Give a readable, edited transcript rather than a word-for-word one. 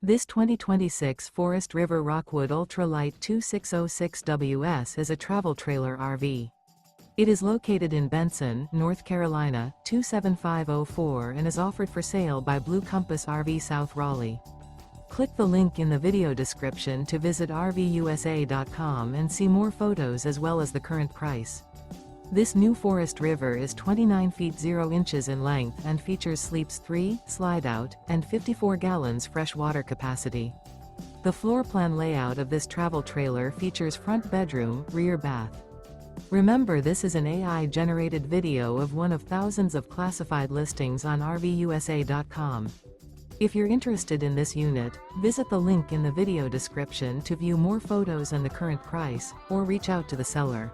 This 2026 Forest River Rockwood Ultra Lite 2606WS is a travel trailer RV. It is located in Benson, North Carolina, 27504 and is offered for sale by Blue Compass RV South Raleigh. Click the link in the video description to visit RVUSA.com and see more photos as well as the current price. This new Forest River is 29 feet 0 inches in length and features sleeps 3, Slideout, and 54 gallons fresh water capacity. The floor plan layout of this travel trailer features front bedroom, rear bath. Remember, this is an AI-generated video of one of thousands of classified listings on RVUSA.com. If you're interested in this unit, visit the link in the video description to view more photos and the current price, or reach out to the seller.